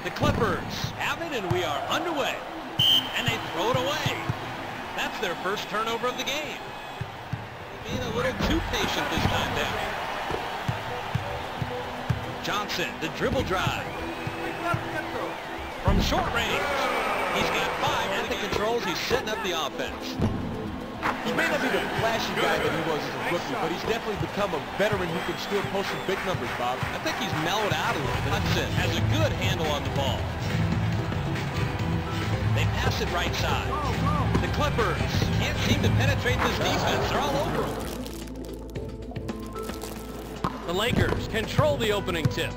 The Clippers have it, and we are underway. And they throw it away. That's their first turnover of the game. Being a little too patient this time down. Johnson, the dribble drive. From short range. He's got 5 at the controls. He's setting up the offense. He may not be the flashy guy that he was as a rookie, but he's definitely become a veteran who can still post some big numbers, Bob. I think he's mellowed out a little bit. Hudson has a good handle on the ball. They pass it right side. The Clippers can't seem to penetrate this defense. They're all over them. The Lakers control the opening tip.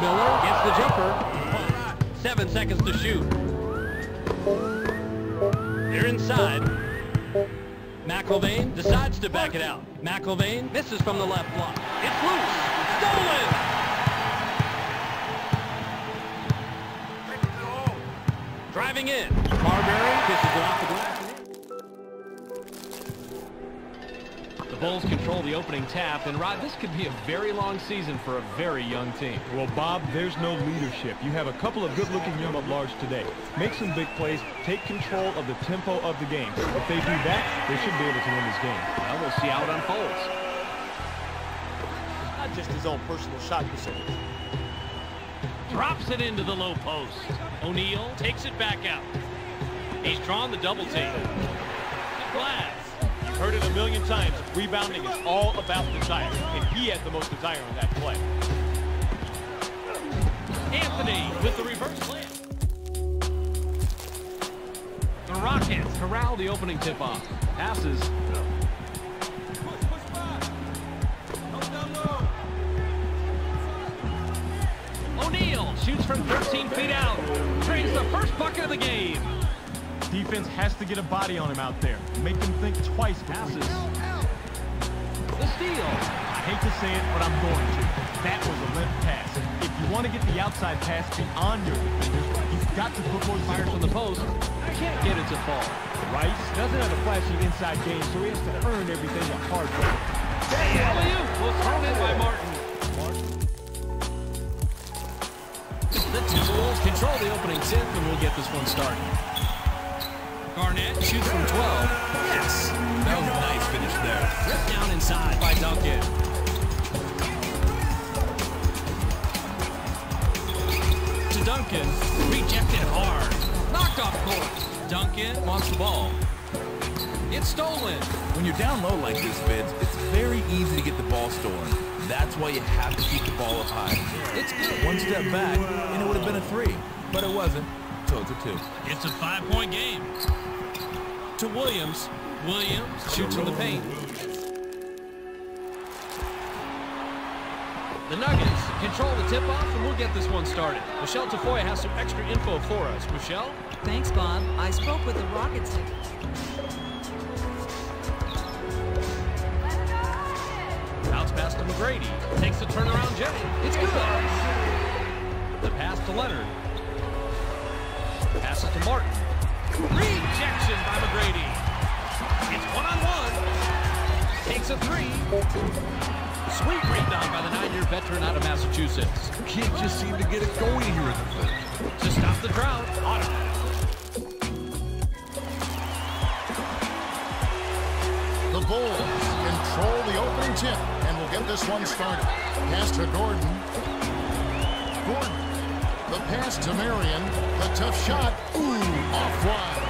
Miller gets the jumper. 7 seconds to shoot. They're inside. McIlvaine decides to back it out. McIlvaine misses from the left block. It's loose. Stolen! Driving in. Marbury kisses it off the glass. The Bulls control the opening tap, and Rod, this could be a very long season for a very young team. Well, Bob, there's no leadership. You have a couple of good-looking young at large today. Make some big plays, take control of the tempo of the game. If they do that, they should be able to win this game. Well, we'll see how it unfolds. Not just his own personal shot percentage. Drops it into the low post. O'Neal takes it back out. He's drawn the double team. Glass. Heard it a million times. Rebounding is all about desire, and he had the most desire on that play. Anthony with the reverse slam. The Rockets corral the opening tip-off. Passes. O'Neal shoots from 13 feet out. Trades the first bucket of the game. Defense has to get a body on him out there. Make them think twice before he... The steal. I hate to say it, but I'm going to. That was a limp pass. If you want to get the outside pass beyond your defenders, you've got to put more Fires from the post. Can't get it to fall. Rice doesn't have a flashy inside game, so he has to earn everything the hard way. Alley-oop was thrown in by Martin. The Bulls control the opening tip, and we'll get this one started. Garnett shoots from 12. Yes! That was a nice finish there. Ripped down inside by Duncan. To Duncan. Rejected hard. Knocked off court. Duncan wants the ball. It's stolen. When you're down low like this, Vince, it's very easy to get the ball stolen. That's why you have to keep the ball up high. It's good. One step back, and it would have been a 3. But it wasn't, so it's a 2. It's a 5-point game. To Williams. Williams shoots in the paint. The Nuggets control the tip-off, and we'll get this one started. Michelle Tafoya has some extra info for us. Michelle? Thanks, Bob. I spoke with the Rockets. Bounce pass to McGrady. Takes the turnaround jetty. It's good. The pass to Leonard. Passes to Martin. Rejection by McGrady. It's one-on-one. Takes a 3. Sweet rebound by the 9-year veteran out of Massachusetts. Kid just seemed to get it going here in the first. To stop the drought, automatic. The Bulls control the opening tip, and will get this one started. Pass to Gordon. Gordon. The pass to Marion. The tough shot. Ooh, offline.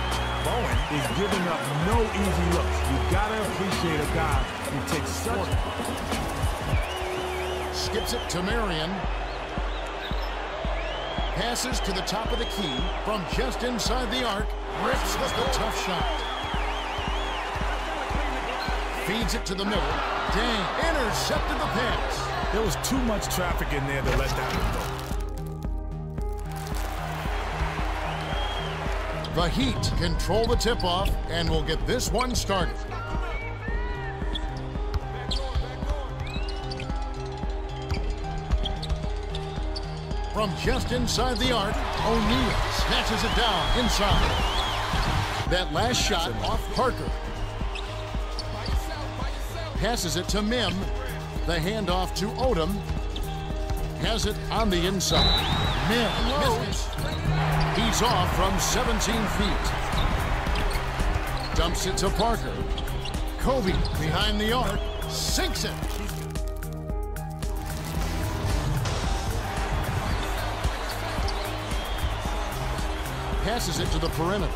Bowen is giving up no easy looks. You gotta appreciate a guy who takes such... Skips it to Marion. Passes to the top of the key from just inside the arc. Rips with the tough shot. Feeds it to the middle. Dang, intercepted the pass. There was too much traffic in there to let that one go. The Heat control the tip-off and will get this one started. From just inside the arc, O'Neal snatches it down inside. That last shot off Parker. Passes it to Mim. The handoff to Odom. Has it on the inside. Mim misses. He's off from 17 feet. Dumps it to Parker. Kobe behind the arc. Sinks it. Passes it to the perimeter.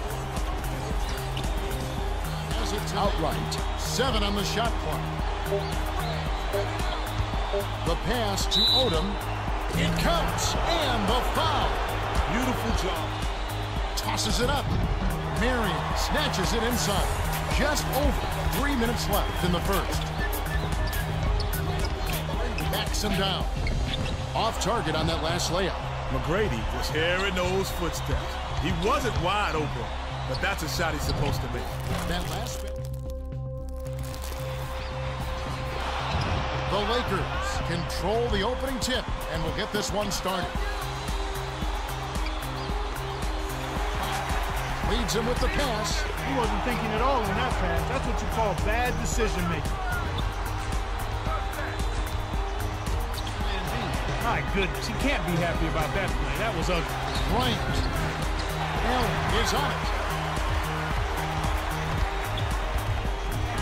Has it outright. 7 on the shot clock. The pass to Odom. It counts. And the foul. Beautiful job. Tosses it up. Marion snatches it inside. Just over 3 minutes left in the first. Backs him down. Off target on that last layup. McGrady was hearing those footsteps. He wasn't wide open, but that's a shot he's supposed to make. That last bit. The Lakers control the opening tip and will get this one started. Leads him with the pass. He wasn't thinking at all in that pass. That's what you call bad decision making. My goodness, he can't be happy about that play. That was ugly. Bryant. Allen is on it.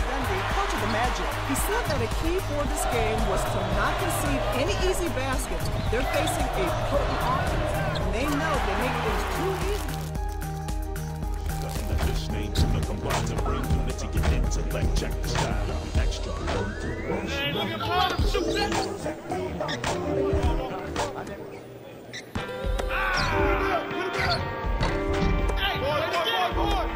Gundy, coach of the Magic, he said that a key for this game was to not concede any easy baskets. They're facing a potent offense, and they know if they make things too easy. Check the style out. Extra. Hey, look at Potter, shoot that. Hey, boy.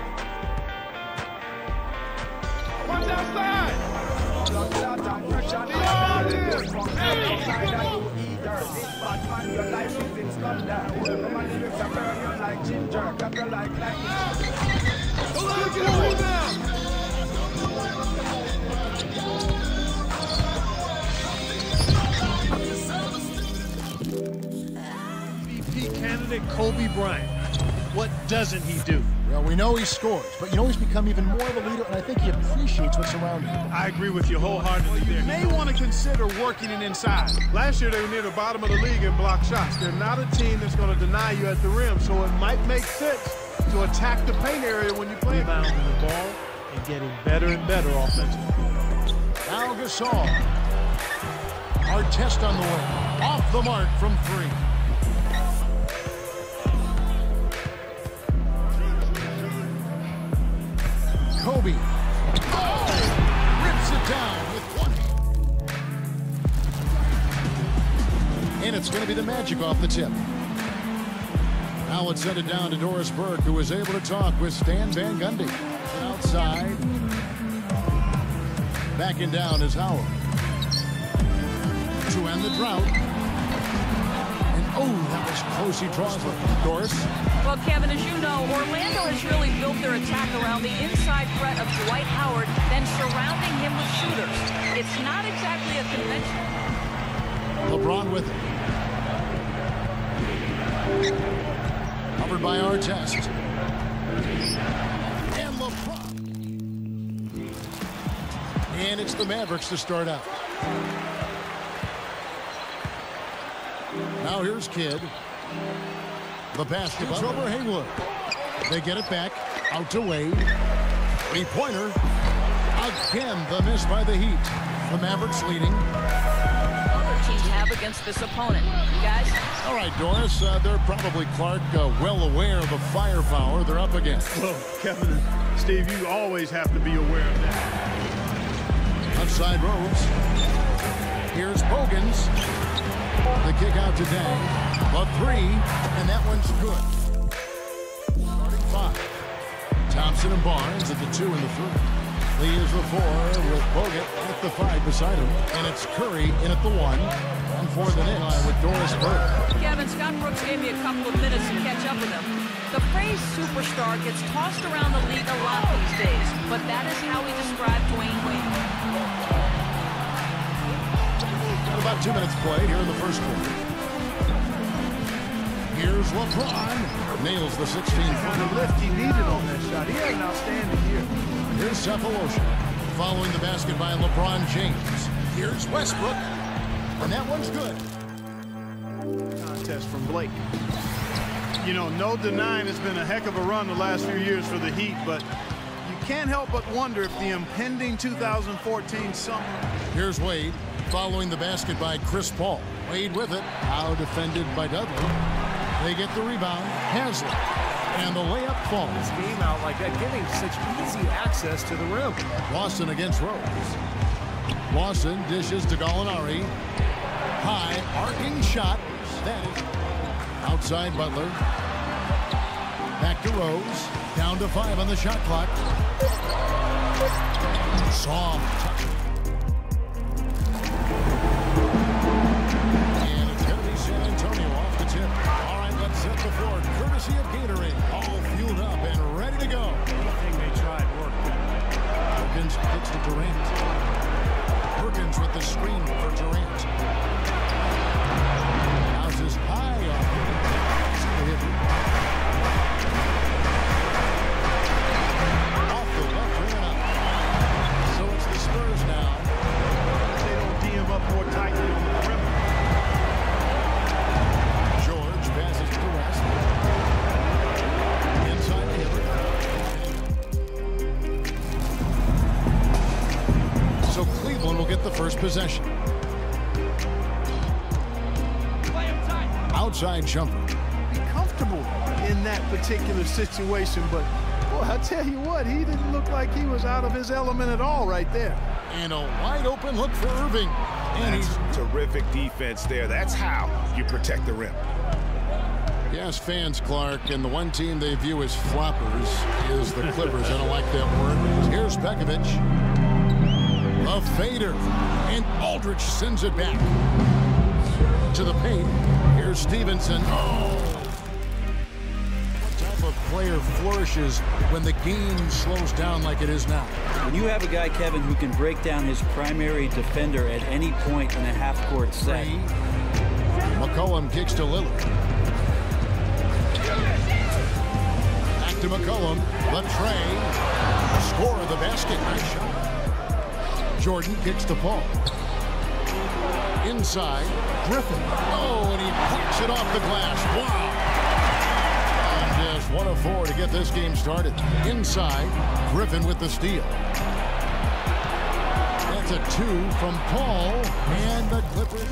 Watch outside. MVP candidate Kobe Bryant. What doesn't he do? Well, we know he scores, but you know he's become even more of a leader, and I think he appreciates what's around him. I agree with you wholeheartedly there. You may want to consider working it inside. Last year, they were near the bottom of the league in block shots. They're not a team that's going to deny you at the rim, so it might make sense to attack the paint area when you play. Rebounding the ball and getting better and better offensively. Al Gasol. Artest on the way. Off the mark from 3. Kobe. Oh! Rips it down with 1. And it's going to be the Magic off the tip. Now let's send it down to Doris Burke, who was able to talk with Stan Van Gundy. Outside. Backing down is Howard. To end the drought. And oh, that was close. He draws it. Doris. Well, Kevin, as you know, Orlando has really built their attack around the inside threat of Dwight Howard, then surrounding him with shooters. It's not exactly a convention. LeBron with it. Covered by Artest. And LeBron. And it's the Mavericks to start out. Now here's Kidd. The pass to Trevor Haywood. They get it back. Out to Wade. 3-pointer. Again, the miss by the Heat. The Mavericks leading. Other teams have against this opponent. You guys? All right, Doris. They're probably, Clark, well aware of the firepower they're up against. Well, Kevin and Steve, you always have to be aware of that. Outside Rose. Here's Bogans. The kick out today. A 3, and that one's good. Starting 5. Thompson and Barnes at the 2 and the 3. Lee is the 4 with Bogut at the 5 beside him. And it's Curry in at the 1. And for the Knicks with Doris Burke. Kevin, Scott Brooks gave me a couple of minutes to catch up with him. The phrase superstar gets tossed around the league a lot these days, but that is how he described Dwayne Wade. About 2 minutes played here in the first quarter. Here's LeBron. Nails the 16th. Kind of lift he needed on that shot. He had an outstanding year. Here's Cephalosha. Following the basket by LeBron James. Here's Westbrook. And that one's good. Contest from Blake. You know, no denying it's been a heck of a run the last few years for the Heat, but you can't help but wonder if the impending 2014 summer. Here's Wade. Following the basket by Chris Paul. Wade with it. Now defended by Dudley. They get the rebound. Haslett. And the layup falls. This game out like that, giving such easy access to the rim. Lawson against Rose. Lawson dishes to Gallinari. High arcing shot. That is outside Butler. Back to Rose. Down to 5 on the shot clock. Soft touch. And it's going to be San Antonio off the tip. All right, let's set the floor. Courtesy of Gatorade. All fueled up and ready to go. Anything they tried worked. Perkins gets to Durant. Perkins with the screen for Durant. Bounces high off the left rim and up. So it's the Spurs now. They don't DM up more tightly on the perimeter. George passes to West. Inside the hitter. So Cleveland will get the first possession. Outside jumper. Be comfortable in that particular situation, but boy, I tell you what, he didn't look like he was out of his element at all right there. And a wide open look for Irving. And he's terrific defense there. That's how you protect the rim. Yes, fans, Clark, and the one team they view as floppers is the Clippers. I don't like that word. Here's Begovic. A fader. And Aldridge sends it back to the paint. Here's Stevenson. Oh! What type of player flourishes when the game slows down like it is now? When you have a guy, Kevin, who can break down his primary defender at any point in a half-court set. McCollum kicks to Lillard. Back to McCollum. Latrey. Score of the basket. Nice shot. Jordan kicks to Paul. Inside, Griffin. Oh, and he knocks it off the glass. Wow. And just 1 of 4 to get this game started. Inside, Griffin with the steal. That's a 2 from Paul, and the Clippers.